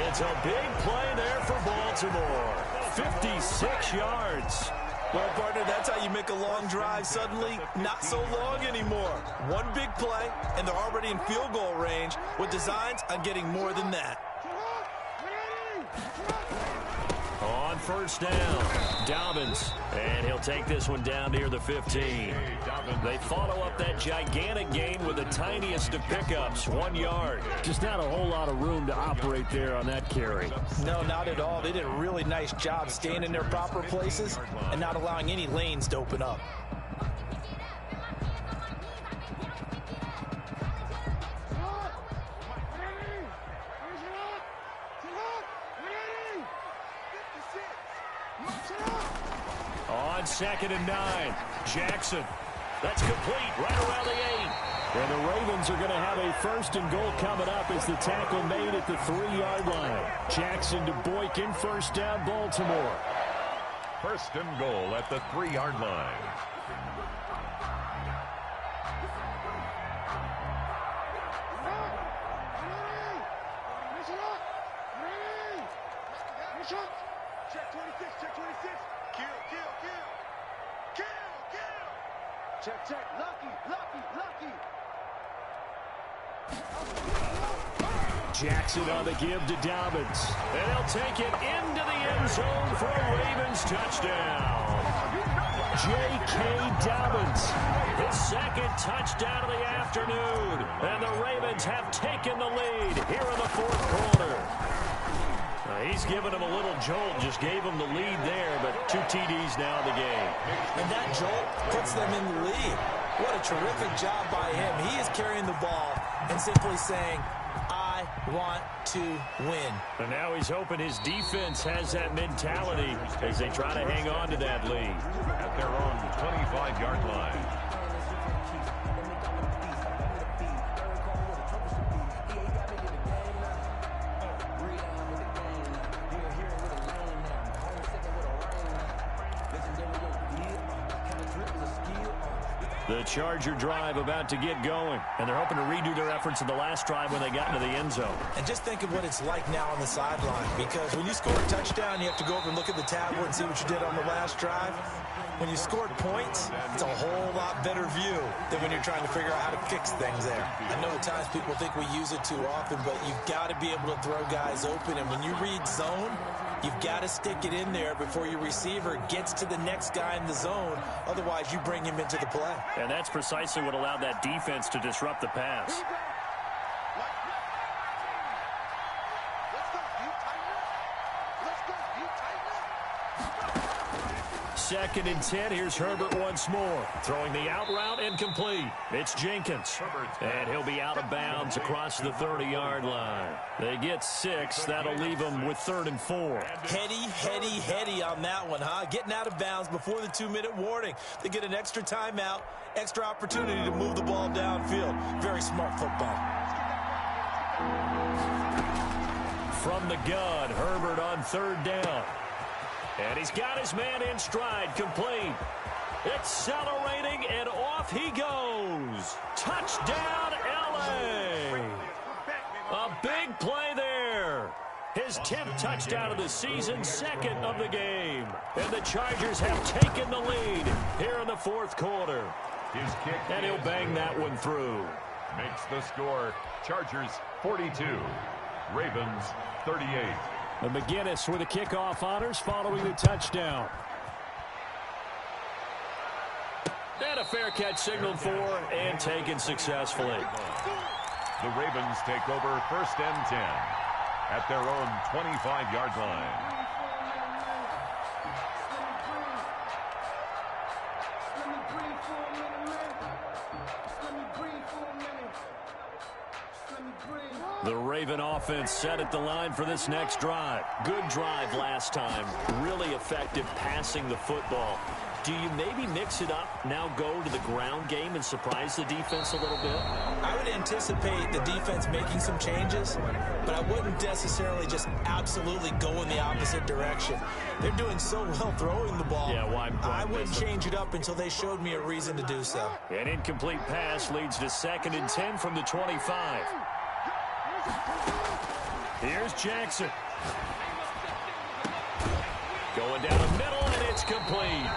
It's a big play there for Baltimore. 56 yards. Well, partner, that's how you make a long drive suddenly not so long anymore. One big play, and they're already in field goal range with designs on getting more than that. On first down, Dobbins, and he'll take this one down near the 15. They follow up that gigantic gain with the tiniest of pickups, 1 yard. Just not a whole lot of room to operate there on that carry. No, not at all. They did a really nice job staying in their proper places and not allowing any lanes to open up. On 2nd and 9, Jackson. That's complete right around the 8. And the Ravens are going to have a 1st and goal coming up as the tackle made at the 3-yard line. Jackson to Boykin, first down, Baltimore. 1st and goal at the 3-yard line. Check 26, check 26. Kill. Check. Lucky. Jackson on the give to Dobbins. And he'll take it into the end zone for a Ravens touchdown. J.K. Dobbins, his 2nd touchdown of the afternoon. And the Ravens have taken the lead here in the 4th quarter. He's given him a little jolt, just gave him the lead there, but 2 TDs now in the game. And that jolt puts them in the lead. What a terrific job by him. He is carrying the ball and simply saying, I want to win. And now he's hoping his defense has that mentality as they try to hang on to that lead. At their own 25-yard line. The Charger drive about to get going, and they're hoping to redo their efforts in the last drive when they got into the end zone. And just think of what it's like now on the sideline, because when you score a touchdown, you have to go over and look at the tablet and see what you did on the last drive. When you scored points, it's a whole lot better view than when you're trying to figure out how to fix things there. I know at times people think we use it too often, but you've got to be able to throw guys open, and when you read zone, you've got to stick it in there before your receiver gets to the next guy in the zone. Otherwise, you bring him into the play. And that's precisely what allowed that defense to disrupt the pass. Second and 10. Here's Herbert once more. Throwing the out route incomplete. It's Jenkins. And he'll be out of bounds across the 30-yard line. They get 6. That'll leave them with 3rd and 4. Heady on that one, huh? Getting out of bounds before the 2-minute warning. They get an extra timeout, extra opportunity to move the ball downfield. Very smart football. from the gun. Herbert on third down. And he's got his man in stride, complete. Accelerating, and off he goes. Touchdown, LA. A big play there. His 10th touchdown of the season, second of the game. And the Chargers have taken the lead here in the fourth quarter. His kick, and he'll bang that one through. Makes the score Chargers 42, Ravens 38. And McGinnis with the kickoff honors following the touchdown. And a fair catch signaled for and taken successfully. The Ravens take over 1st and 10 at their own 25-yard line. The Raven offense set at the line for this next drive. Good drive last time. Really effective passing the football. Do you maybe mix it up, now go to the ground game and surprise the defense a little bit? I would anticipate the defense making some changes, but I wouldn't necessarily just absolutely go in the opposite direction. They're doing so well throwing the ball. Yeah, why I wouldn't change it up until they showed me a reason to do so. An incomplete pass leads to 2nd and 10 from the 25. Here's Jackson. Going down the middle, and it's complete.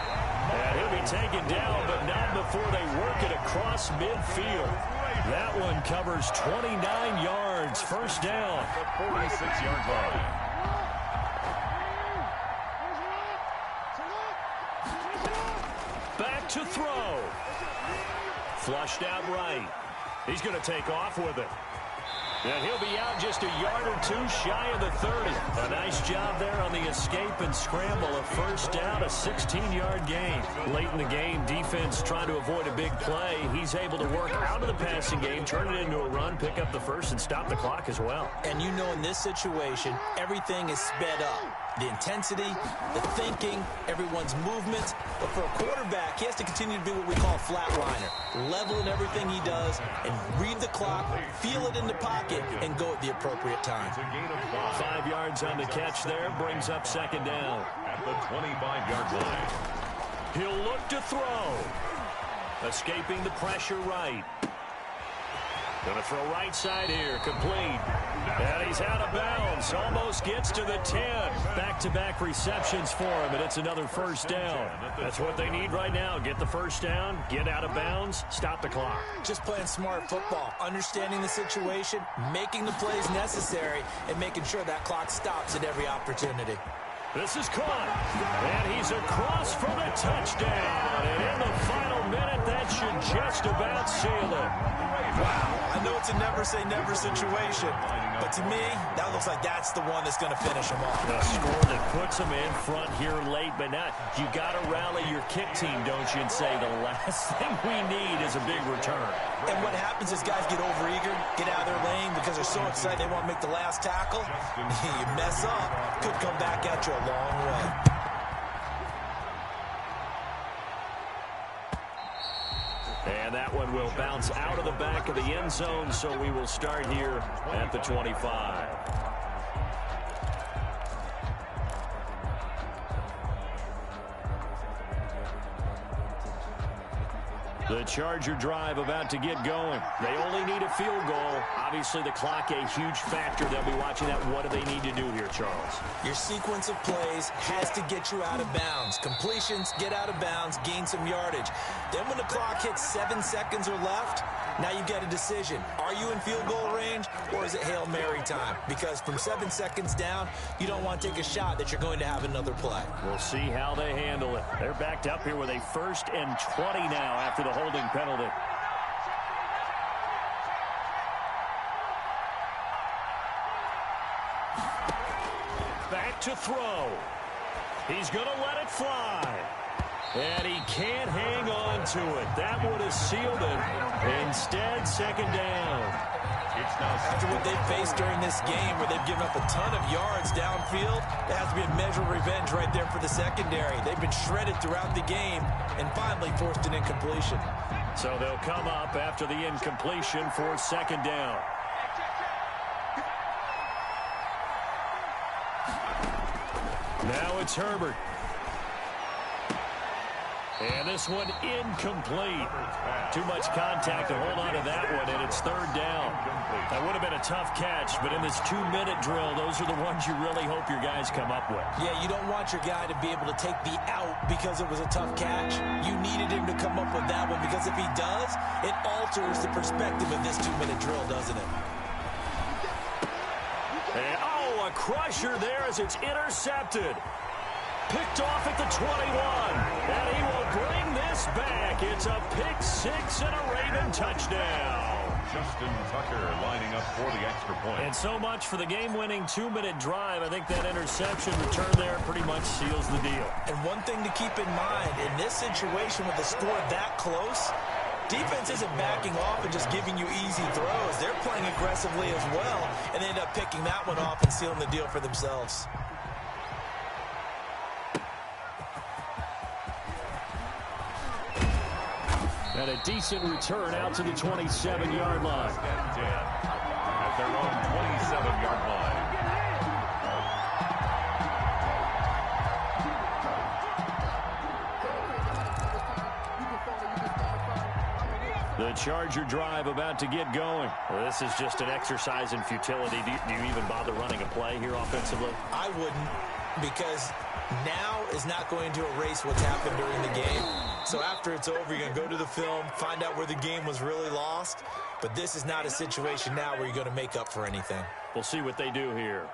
And he'll be taken down, but not before they work it across midfield. That one covers 29 yards. First down. The 46-yard line. Back to throw. Flushed out right. He's going to take off with it. And he'll be out just a yard or two shy of the 30. A nice job there on the escape and scramble. A first down, a 16-yard gain. Late in the game, defense trying to avoid a big play. He's able to work out of the passing game, turn it into a run, pick up the first, and stop the clock as well. And you know in this situation, everything is sped up. The intensity, the thinking, everyone's movements. But for a quarterback, he has to continue to be what we call a flatliner. Level in everything he does and read the clock, feel it in the pocket, and go at the appropriate time. It's a gain of 5 yards on the catch there, brings up 2nd down. at the 25-yard line. He'll look to throw. Escaping the pressure right. Going to throw right side here, complete. And he's out of bounds, almost gets to the 10. Back-to-back receptions for him, and it's another first down. That's what they need right now. Get the first down, get out of bounds, stop the clock. Just playing smart football, understanding the situation, making the plays necessary, and making sure that clock stops at every opportunity. This is caught, and he's across for the touchdown. And in the final minute, that should just about seal it. Wow, I know it's a never-say-never situation, but to me, that looks like that's the one that's going to finish him off. A score that puts him in front here late, but not. You got to rally your kick team, don't you, and say the last thing we need is a big return. And what happens is guys get overeager, get out of their lane because they're so excited they want to make the last tackle. You mess up, could come back at you a long way. And that one will bounce out of the back of the end zone, so we will start here at the 25. The Charger drive about to get going. They only need a field goal. Obviously, the clock a huge factor. They'll be watching that. What do they need to do here, Charles? Your sequence of plays has to get you out of bounds. Completions, get out of bounds, gain some yardage. Then when the clock hits 7 seconds or left, now you get a decision. Are you in field goal range, or is it Hail Mary time? Because from 7 seconds down, you don't want to take a shot that you're going to have another play. We'll see how they handle it. They're backed up here with a 1st and 20 now after the holding penalty. Back to throw. He's going to let it fly. And he can't hang on to it. That would have sealed it. Instead, 2nd down. After what they've faced during this game where they've given up a ton of yards downfield, there has to be a measure of revenge right there for the secondary. They've been shredded throughout the game and finally forced an incompletion. So they'll come up after the incompletion for 2nd down. It's Herbert. And this one incomplete. Too much contact to hold on to that one, and it's third down. That would have been a tough catch, but in this 2-minute drill, those are the ones you really hope your guys come up with. Yeah, you don't want your guy to be able to take the out because it was a tough catch. You needed him to come up with that one, because if he does, it alters the perspective of this 2-minute drill, doesn't it? And, oh, a crusher there as it's intercepted. Picked off at the 21, and he will bring this back. It's a pick six and a Raven touchdown. Justin Tucker lining up for the extra point. And so much for the game-winning 2-minute drive. I think that interception return there pretty much seals the deal. And one thing to keep in mind, in this situation with the score that close, defense isn't backing off and just giving you easy throws. They're playing aggressively as well, and they end up picking that one off and sealing the deal for themselves. And a decent return out to the 27-yard line. At their own 27-yard line. The Charger drive about to get going. Well, this is just an exercise in futility. Do you even bother running a play here offensively? I wouldn't, because now is not going to erase what's happened during the game. So after it's over, you're going to go to the film, find out where the game was really lost. But this is not a situation now where you're going to make up for anything. We'll see what they do here.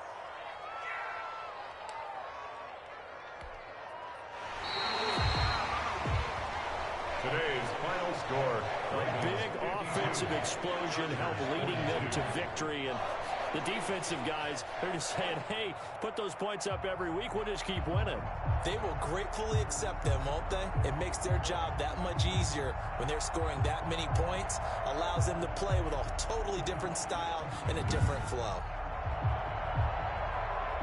Today's final score. A big offensive explosion helped leading them to victory. And the defensive guys, they're just saying, hey, put those points up every week. We'll just keep winning. They will gratefully accept them, won't they? It makes their job that much easier when they're scoring that many points. Allows them to play with a totally different style and a different flow.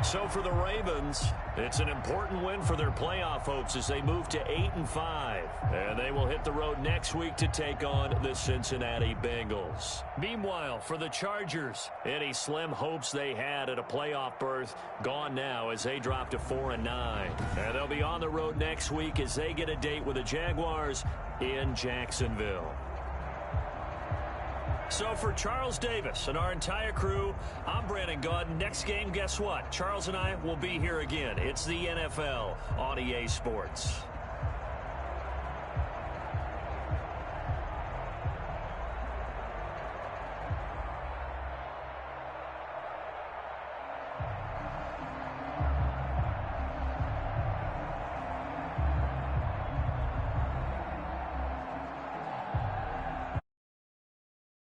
So for the Ravens, it's an important win for their playoff hopes as they move to 8-5. And they will hit the road next week to take on the Cincinnati Bengals. Meanwhile, for the Chargers, any slim hopes they had at a playoff berth gone now as they drop to 4-9. And they'll be on the road next week as they get a date with the Jaguars in Jacksonville. So for Charles Davis and our entire crew, I'm Brandon Gaudin. Next game, guess what? Charles and I will be here again. It's the NFL on EA Sports.